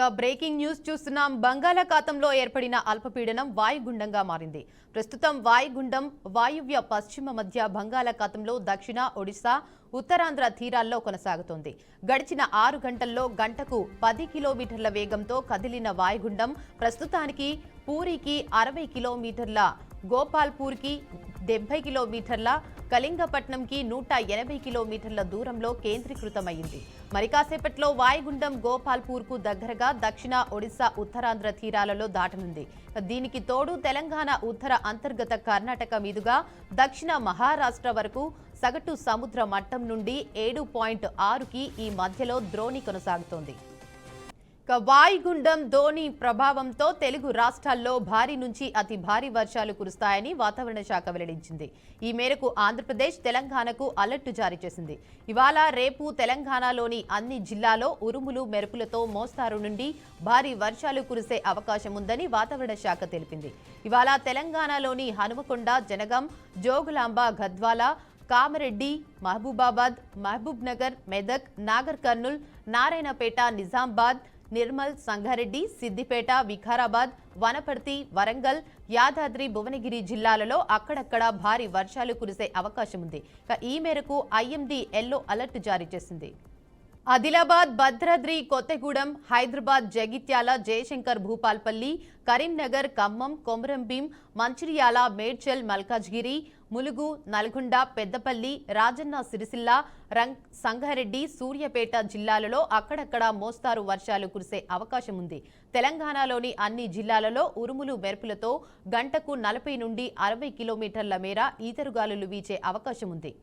ఇక breaking news చూస్తున్నాం. బంగాళాఖాతంలో ఏర్పడిన అల్పపీడనం వాయుగుండంగా మారింది. ప్రస్తుతం వాయుగుండం వాయువ్య పశ్చిమ మధ్య బంగాళాఖాతంలో దక్షిణ ఒడిశా, ఉత్తరాంధ్ర తీరాల్లో కొనసాగుతోంది. గడిచిన 6 గంటల్లో గంటకు 10 కిలోమీటర్ల వేగంతో కదిలిన వాయుగుండం ప్రస్తుతానికి పూరికి 60 కిలోమీటర్ల, గోపాల్పూర్కి 70 కిలోమీటర్ల, కళింగపట్నంకి 180 కిలోమీటర్ల దూరంలో కేంద్రీకృతమైంది. మరి కాసేపట్లో వాయుగుండం గోపాల్పూర్కు దగ్గరగా దక్షిణ ఒడిశా, ఉత్తరాంధ్ర తీరాలలో దాటనుంది. దీనికి తోడు తెలంగాణ ఉత్తర అంతర్గత కర్ణాటక మీదుగా దక్షిణ మహారాష్ట్ర వరకు సగటు సముద్ర మట్టం నుండి 7.6కి ఈ మధ్యలో ద్రోణి కొనసాగుతోంది. వాయుగుండం ధోని ప్రభావంతో తెలుగు రాష్ట్రాల్లో భారీ నుంచి అతి భారీ వర్షాలు కురుస్తాయని వాతావరణ శాఖ వెల్లడించింది. ఈ మేరకు ఆంధ్రప్రదేశ్, తెలంగాణకు అలర్టు జారీ చేసింది. ఇవాళ రేపు తెలంగాణలోని అన్ని జిల్లాల్లో ఉరుములు, మెరుపులతో మోస్తారు నుండి భారీ వర్షాలు కురిసే అవకాశం ఉందని వాతావరణ శాఖ తెలిపింది. ఇవాళ తెలంగాణలోని హనుమకొండ, జనగాం, జోగులాంబ, గద్వాల, కామారెడ్డి, మహబూబాబాద్, మహబూబ్ నగర్, మెదక్, నాగర్ కర్నూల్, నారాయణపేట, నిజామాబాద్, నిర్మల్, సంగారెడ్డి, సిద్దిపేట, వికారాబాద్, వనపర్తి, వరంగల్, యాదాద్రి, భువనగిరి జిల్లాలలో అక్కడక్కడ భారీ వర్షాలు కురిసే అవకాశం ఉంది. ఈ మేరకు ఐఎండీ ఎల్లో అలర్ట్ జారీ చేసింది. ఆదిలాబాద్, భద్రాద్రి, కొత్తగూడెం, హైదరాబాద్, జగిత్యాల, జయశంకర్ భూపాల్పల్లి, కరీంనగర్, ఖమ్మం, కొమరంభీం, మంచిర్యాల, మేడ్చల్, మల్కాజ్గిరి, ములుగు, నల్గొండ, పెద్దపల్లి, రాజన్న సిరిసిల్ల, సంగారెడ్డి, సూర్యాపేట జిల్లాలలో అక్కడక్కడ మోస్తారు వర్షాలు కురిసే అవకాశం ఉంది. తెలంగాణలోని అన్ని జిల్లాలలో ఉరుములు, మెరుపులతో గంటకు 40 నుండి 60 కిలోమీటర్ల మేర ఈతరుగాలులు వీచే అవకాశం ఉంది.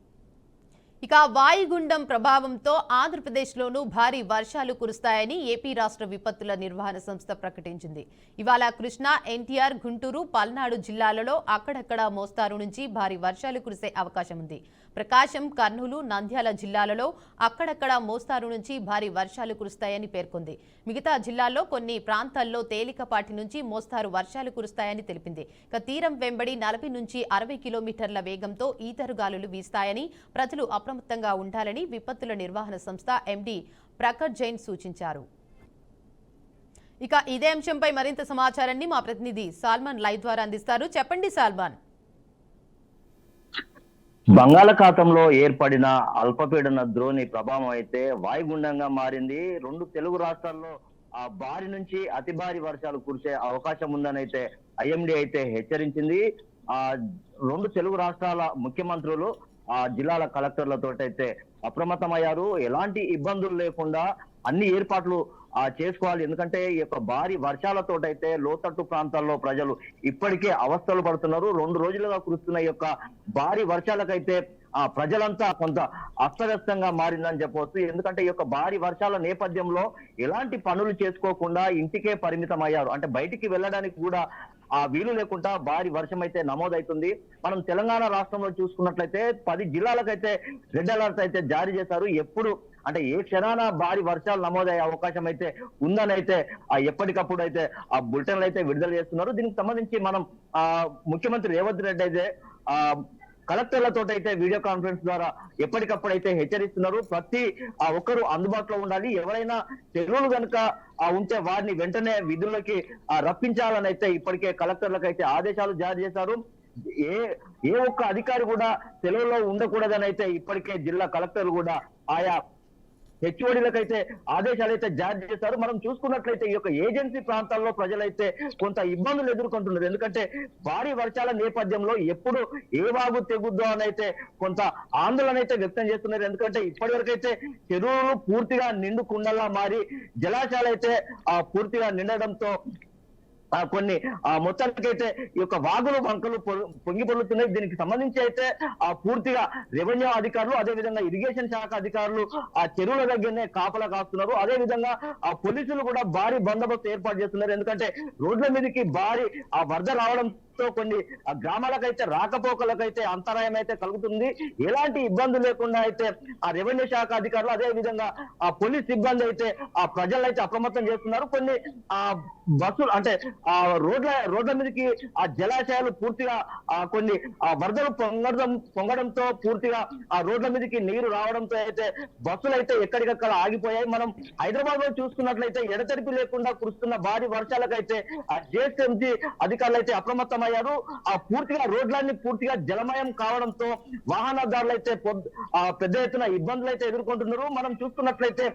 ఇక వాయుగుండం ప్రభావంతో ఆంధ్రప్రదేశ్లోనూ భారీ వర్షాలు కురుస్తాయని ఏపీ రాష్ట్ర విపత్తుల నిర్వహణ సంస్థ ప్రకటించింది. ఇవాళ కృష్ణా, ఎన్టీఆర్, గుంటూరు, పల్నాడు జిల్లాలలో అక్కడక్కడ మోస్తారు నుంచి భారీ వర్షాలు కురిసే అవకాశం ఉంది. ప్రకాశం, కర్నూలు, నంద్యాల జిల్లాలలో అక్కడక్కడ మోస్తారు నుంచి భారీ వర్షాలు కురుస్తాయని పేర్కొంది. మిగతా జిల్లాల్లో కొన్ని ప్రాంతాల్లో తేలికపాటి నుంచి మోస్తారు వర్షాలు కురుస్తాయని తెలిపింది. ఇక తీరం వెంబడి 40 నుంచి 60 కిలోమీటర్ల వేగంతో ఈతరుగాలులు వీస్తాయని ప్రజలు అప్రమత్తంగా ఉండాలని విపత్తుల నిర్వహణ సంస్థ ఎండీ ప్రఖర్ జైన్ సూచించారు. ఇక ఇదే అంశంపై మరింత సమాచారాన్ని మా ప్రతినిధి సాల్మాన్ లైవ్ ద్వారా అందిస్తారు. చెప్పండి సాల్మాన్. బంగాళాఖాతంలో ఏర్పడిన అల్పపీడన ద్రోణి ప్రభావం అయితే వాయుగుండంగా మారింది. 2 తెలుగు రాష్ట్రాల్లో భారీ నుంచి అతి భారీ వర్షాలు కురిసే అవకాశం ఉందని అయితే ఐఎండీ అయితే హెచ్చరించింది. 2 తెలుగు రాష్ట్రాల ముఖ్యమంత్రులు జిల్లాల కలెక్టర్లతో అయితే అప్రమత్తమయ్యారు. ఎలాంటి ఇబ్బందులు లేకుండా అన్ని ఏర్పాట్లు చేసుకోవాలి. ఎందుకంటే ఈ యొక్క భారీ వర్షాలతోటైతే లోతట్టు ప్రాంతాల్లో ప్రజలు ఇప్పటికే అవస్థలు పడుతున్నారు. 2 రోజులుగా కురుస్తున్న ఈ యొక్క భారీ వర్షాలకైతే ప్రజలంతా కొంత అస్తవ్యస్తంగా మారిందని చెప్పవచ్చు. ఎందుకంటే ఈ యొక్క భారీ వర్షాల నేపథ్యంలో ఎలాంటి పనులు చేసుకోకుండా ఇంటికే పరిమితం అయ్యారు. అంటే బయటికి వెళ్ళడానికి కూడా వీలు లేకుండా భారీ వర్షం అయితే నమోదవుతుంది. మనం తెలంగాణ రాష్ట్రంలో చూసుకున్నట్లయితే 10 జిల్లాలకైతే రెడ్ అలర్ట్ అయితే జారీ చేశారు. ఎప్పుడు అంటే ఏ క్షణాన భారీ వర్షాలు నమోదయ్యే అవకాశం అయితే ఉందని అయితే ఎప్పటికప్పుడు అయితే బులెటిన్లు అయితే విడుదల చేస్తున్నారు. దీనికి సంబంధించి మనం ముఖ్యమంత్రి రేవంత్ రెడ్డి అయితే కలెక్టర్లతో అయితే వీడియో కాన్ఫరెన్స్ ద్వారా ఎప్పటికప్పుడు అయితే హెచ్చరిస్తున్నారు. ప్రతి ఒక్కరు అందుబాటులో ఉండాలి. ఎవరైనా చెరువులు కనుక ఉంటే వారిని వెంటనే విధుల్లోకి రప్పించాలని అయితే ఇప్పటికే కలెక్టర్లకు అయితే ఆదేశాలు జారీ చేశారు. ఏ ఒక్క అధికారి కూడా సెలవులో ఉండకూడదని అయితే ఇప్పటికే జిల్లా కలెక్టర్లు కూడా ఆయా హెచ్ఓడీలకైతే ఆదేశాలు అయితే జారీ చేశారు. మనం చూసుకున్నట్లయితే ఈ యొక్క ఏజెన్సీ ప్రాంతాల్లో ప్రజలైతే కొంత ఇబ్బందులు ఎదుర్కొంటున్నారు. ఎందుకంటే భారీ వర్షాల నేపథ్యంలో ఎప్పుడు ఏ వాగు తెగుద్దో అని అయితే కొంత ఆందోళన అయితే వ్యక్తం చేస్తున్నారు. ఎందుకంటే ఇప్పటి వరకు అయితే చెరువులు పూర్తిగా నిండు కుండలా మారి జలాశయాలు అయితే పూర్తిగా నిండడంతో కొన్ని మొత్తానికైతే ఈ యొక్క వాగులు, వంకలు పొంగి పొర్లుతున్నాయి. దీనికి సంబంధించి అయితే పూర్తిగా రెవెన్యూ అధికారులు, అదే విధంగా ఇరిగేషన్ శాఖ అధికారులు చెరువుల దగ్గరనే కాపలా కాస్తున్నారు. అదే విధంగా పోలీసులు కూడా భారీ బందోబస్తు ఏర్పాటు చేస్తున్నారు. ఎందుకంటే రోడ్ల మీదకి భారీ వరద రావడంతో రావడంతో కొన్ని గ్రామాలకైతే రాకపోకలకైతే అంతరాయం అయితే కలుగుతుంది. ఎలాంటి ఇబ్బంది లేకుండా అయితే ఆ రెవెన్యూ శాఖ అధికారులు అదే విధంగా ఆ పోలీస్ సిబ్బంది అయితే ఆ ప్రజలైతే అప్రమత్తం చేస్తున్నారు. కొన్ని ఆ బస్సులు అంటే ఆ రోడ్ల మీదకి ఆ జలాశయాలు పూర్తిగా కొన్ని వరదలు పొంగడంతో పూర్తిగా ఆ రోడ్ల మీదకి నీరు రావడంతో అయితే బస్సులు అయితే ఎక్కడికక్కడ ఆగిపోయాయి. మనం హైదరాబాద్ లో చూసుకున్నట్లయితే ఎడతెరిపి లేకుండా కురుస్తున్న భారీ వర్షాలకైతే ఆ జిహెచ్ఎంసీ అధికారులు అయితే అప్రమత్తమయ్యారు. ఆ పూర్తిగా రోడ్లన్నీ పూర్తిగా జలమయం కావడంతో వాహనదారులు అయితే పెద్ద ఎత్తున ఇబ్బందులు అయితే ఎదుర్కొంటున్నారు. మనం చూసుకున్నట్లయితే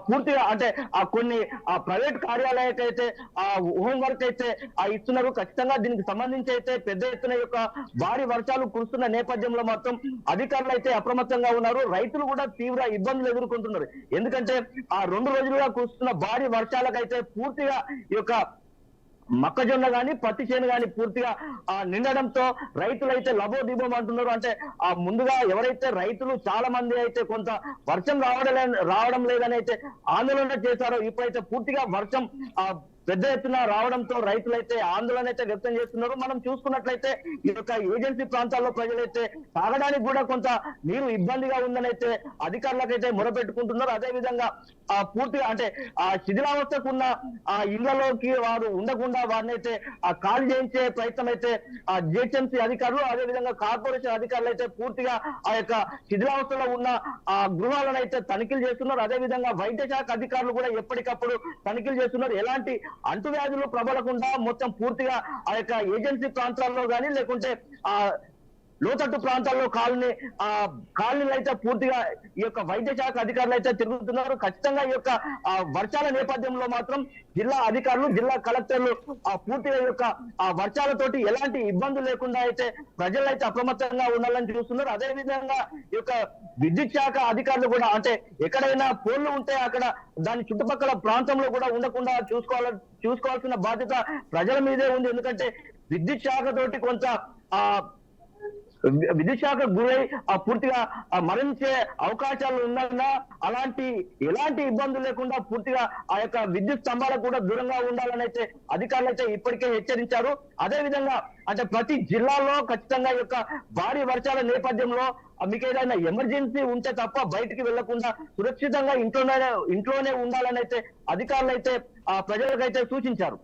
పూర్తిగా అంటే కొన్ని ప్రైవేట్ కార్యాలయాలకైతే హోంవర్క్ అయితే ఇస్తున్నారు. ఖచ్చితంగా దీనికి సంబంధించి అయితే పెద్ద ఎత్తున యొక్క భారీ వర్షాలు కురుస్తున్న నేపథ్యంలో మాత్రం అధికారులు అయితే అప్రమత్తంగా ఉన్నారు. రైతులు కూడా తీవ్ర ఇబ్బందులు ఎదుర్కొంటున్నారు. ఎందుకంటే 2 రోజులుగా కురుస్తున్న భారీ వర్షాలకైతే పూర్తిగా ఈ యొక్క మొక్కజొన్న గాని పత్తి చేను గాని పూర్తిగా నిండడంతో రైతులైతే లబోదిబోం అంటున్నారు. అంటే ముందుగా ఎవరైతే రైతులు చాలా మంది అయితే కొంత వర్షం రావడం లేదని అయితే ఆందోళన చేశారో ఇప్పుడైతే పూర్తిగా వర్షం పెద్ద ఎత్తున రావడంతో రైతులైతే ఆందోళన అయితే వ్యక్తం చేస్తున్నారు. మనం చూసుకున్నట్లయితే ఈ యొక్క ఏజెన్సీ ప్రాంతాల్లో ప్రజలైతే తాగడానికి కూడా కొంత నీరు ఇబ్బందిగా ఉందని అయితే అధికారులకైతే మొరపెట్టుకుంటున్నారు. అదే విధంగా పూర్తిగా అంటే శిథిలావస్థకు ఉన్న ఇళ్లలోకి వారు ఉండకుండా వారిని అయితే ఖాళీ చేయించే ప్రయత్నం అయితే జిహెచ్ఎంసీ అధికారులు అదే విధంగా కార్పొరేషన్ అధికారులు అయితే పూర్తిగా ఆ యొక్క శిథిలావస్థలో ఉన్న గృహాలను అయితే తనిఖీలు చేస్తున్నారు. అదే విధంగా వైద్య శాఖ అధికారులు కూడా ఎప్పటికప్పుడు తనిఖీలు చేస్తున్నారు. ఎలాంటి అంటువ్యాధులు ప్రబలకుండా మొత్తం పూర్తిగా ఆ యొక్క ఏజెన్సీ ప్రాంతాల్లో కానీ లేకుంటే లోతట్టు ప్రాంతాల్లో కాలనీలు అయితే పూర్తిగా ఈ యొక్క వైద్య శాఖ అధికారులు అయితే తిరుగుతున్నారు. ఖచ్చితంగా ఈ యొక్క వర్షాల నేపథ్యంలో మాత్రం జిల్లా అధికారులు జిల్లా కలెక్టర్లు పూర్తిగా ఈ యొక్క వర్షాలతోటి ఎలాంటి ఇబ్బందులు లేకుండా అయితే ప్రజలైతే అప్రమత్తంగా ఉండాలని చూస్తున్నారు. అదే విధంగా ఈ యొక్క విద్యుత్ శాఖ అధికారులు కూడా అంటే ఎక్కడైనా పోల్లు ఉంటే అక్కడ దాని చుట్టుపక్కల ప్రాంతంలో కూడా ఉండకుండా చూసుకోవాల్సిన బాధ్యత ప్రజల మీదే ఉంది. ఎందుకంటే విద్యుత్ శాఖ తోటి కొంత విద్యుత్ శాఖ గురై పూర్తిగా మరణించే అవకాశాలు ఉన్నన్నా ఎలాంటి ఇబ్బందులు లేకుండా పూర్తిగా ఆ యొక్క విద్యుత్ స్తంభాలకు కూడా దూరంగా ఉండాలని అయితే అధికారులు అయితే ఇప్పటికే హెచ్చరించారు. అదే విధంగా అంటే ప్రతి జిల్లాలో ఖచ్చితంగా ఈ యొక్క భారీ వర్షాల నేపథ్యంలో మీకు ఏదైనా ఎమర్జెన్సీ ఉంటే తప్ప బయటికి వెళ్లకుండా సురక్షితంగా ఇంట్లోనే ఉండాలని అయితే అధికారులు అయితే ప్రజలకైతే సూచించారు.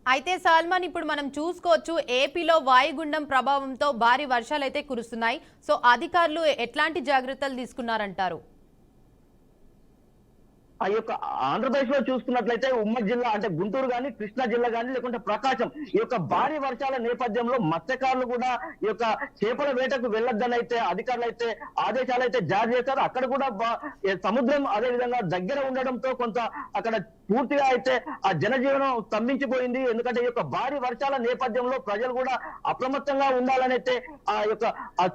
అయితే సల్మాన్ ఇప్పుడు మనం చూసుకోవచ్చు ఏపీలో వాయుగుండం ప్రభావంతో భారీ వర్షాలు అయితే కురుస్తున్నాయి. సో అధికారులు ఎట్లాంటి జాగ్రత్తలు తీసుకున్నారంటారు? ఆ యొక్క ఆంధ్రప్రదేశ్ లో చూసుకున్నట్లయితే ఉమ్మడి జిల్లా అంటే గుంటూరు కానీ కృష్ణా జిల్లా కానీ లేకుంటే ప్రకాశం ఈ యొక్క భారీ వర్షాల నేపథ్యంలో మత్స్యకారులు కూడా ఈ యొక్క చేపల వేటకు వెళ్లొద్దని అయితే అధికారులు అయితే ఆదేశాలు అయితే జారీ చేశారు. అక్కడ కూడా సముద్రం అదే విధంగా దగ్గర ఉండడంతో కొంత అక్కడ పూర్తిగా అయితే ఆ జనజీవనం స్తంభించిపోయింది. ఎందుకంటే ఈ యొక్క భారీ వర్షాల నేపథ్యంలో ప్రజలు కూడా అప్రమత్తంగా ఉండాలని అయితే ఆ యొక్క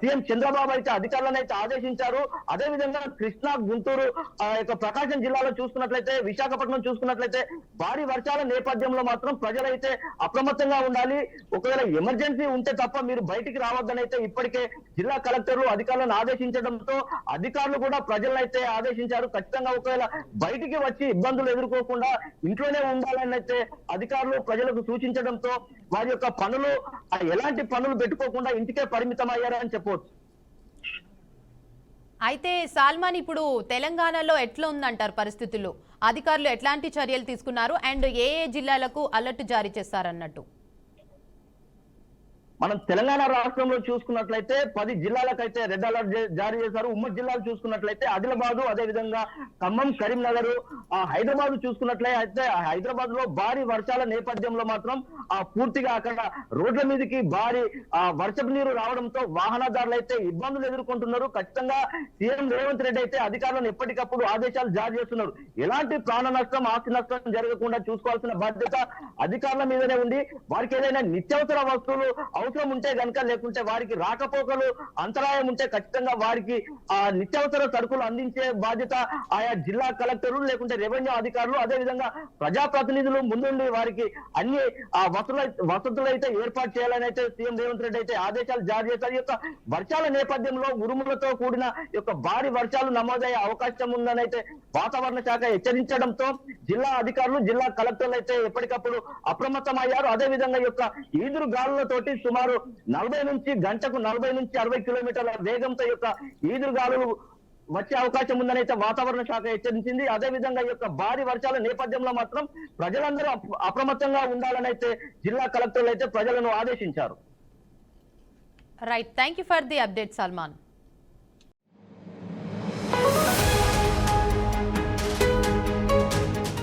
సీఎం చంద్రబాబు అయితే అధికారులను అయితే ఆదేశించారు. అదే విధంగా కృష్ణా గుంటూరు ఆ యొక్క ప్రకాశం జిల్లాలో చూసుకున్నట్లయితే విశాఖపట్నం చూసుకున్నట్లయితే భారీ వర్షాల నేపథ్యంలో మాత్రం ప్రజలైతే అప్రమత్తంగా ఉండాలి. ఒకవేళ ఎమర్జెన్సీ ఉంటే తప్ప మీరు బయటికి రావద్దని అయితే ఇప్పటికే జిల్లా కలెక్టర్లు అధికారులను ఆదేశించడంతో అధికారులు కూడా ప్రజలైతే ఆదేశించారు. ఖచ్చితంగా ఒకవేళ బయటికి వచ్చి ఇబ్బందులు ఎదుర్కోకుండా ఇంట్లోనే ఉండాలని అయితే అధికారులు ప్రజలకు సూచించడంతో వారి యొక్క పనులు ఎలాంటి పనులు పెట్టుకోకుండా ఇంటికే పరిమితం అయ్యారని చెప్పవచ్చు. అయితే సల్మాన్ ఇప్పుడు తెలంగాణలో ఎట్లా ఉందంటారు పరిస్థితులు? అధికారులు ఎట్లాంటి చర్యలు తీసుకున్నారు అండ్ ఏ జిల్లాలకు అలర్ట్ జారీ చేస్తారన్నట్టు? మనం తెలంగాణ రాష్ట్రంలో చూసుకున్నట్లయితే 10 జిల్లాలకైతే రెడ్ అలర్ట్ జారీ చేశారు. ఉమ్మడి జిల్లాలు చూసుకున్నట్లయితే ఆదిలాబాద్ అదే విధంగా ఖమ్మం కరీంనగర్ హైదరాబాద్ చూసుకున్నట్లయితే హైదరాబాద్ లో భారీ వర్షాల నేపథ్యంలో మాత్రం పూర్తిగా అక్కడ రోడ్ల మీదకి భారీ వర్షపు నీరు రావడంతో వాహనదారులు అయితే ఇబ్బందులు ఎదుర్కొంటున్నారు. ఖచ్చితంగా సీఎం రేవంత్ రెడ్డి అయితే అధికారులను ఎప్పటికప్పుడు ఆదేశాలు జారీ చేస్తున్నారు. ఎలాంటి ప్రాణ నష్టం ఆస్తి నష్టం జరగకుండా చూసుకోవాల్సిన బాధ్యత అధికారుల మీదనే ఉంది. వారికి ఏదైనా నిత్యావసర వస్తువులు అవసరం ఉంటే గనుక, లేకుంటే వారికి రాకపోకలు అంతరాయం ఉంటే ఖచ్చితంగా వారికి నిత్యావసర సరుకులు అందించే బాధ్యత ఆయా జిల్లా కలెక్టర్లు లేకుంటే రెవెన్యూ అధికారులు, అదే విధంగా ప్రజాప్రతినిధులు ముందుండి వారికి అన్ని వసతులు అయితే ఏర్పాటు చేయాలని అయితే సీఎం రేవంత్ రెడ్డి అయితే ఆదేశాలు జారీ చేశారు. ఈ యొక్క వర్షాల నేపథ్యంలో ఉరుములతో కూడిన యొక్క భారీ వర్షాలు నమోదయ్యే అవకాశం ఉందని అయితే వాతావరణ శాఖ హెచ్చరించడంతో జిల్లా అధికారులు, జిల్లా కలెక్టర్లు అయితే ఎప్పటికప్పుడు అప్రమత్తమయ్యారు. అదే విధంగా ఈ యొక్క ఈదురు గాలులతోటి సుమారు 40 నుంచి 60 కిలోమీటర్ల వేగంతో యొక్క ఈదురు గాలులు వచ్చే అవకాశం ఉందని అయితే వాతావరణ శాఖ హెచ్చరించింది. అదే విధంగా ఈ యొక్క భారీ వర్షాల నేపథ్యంలో మాత్రం ప్రజలందరూ అప్రమత్తంగా ఉండాలని అయితే జిల్లా కలెక్టర్లు అయితే ప్రజలను ఆదేశించారు. Right, thank you for the update Salman.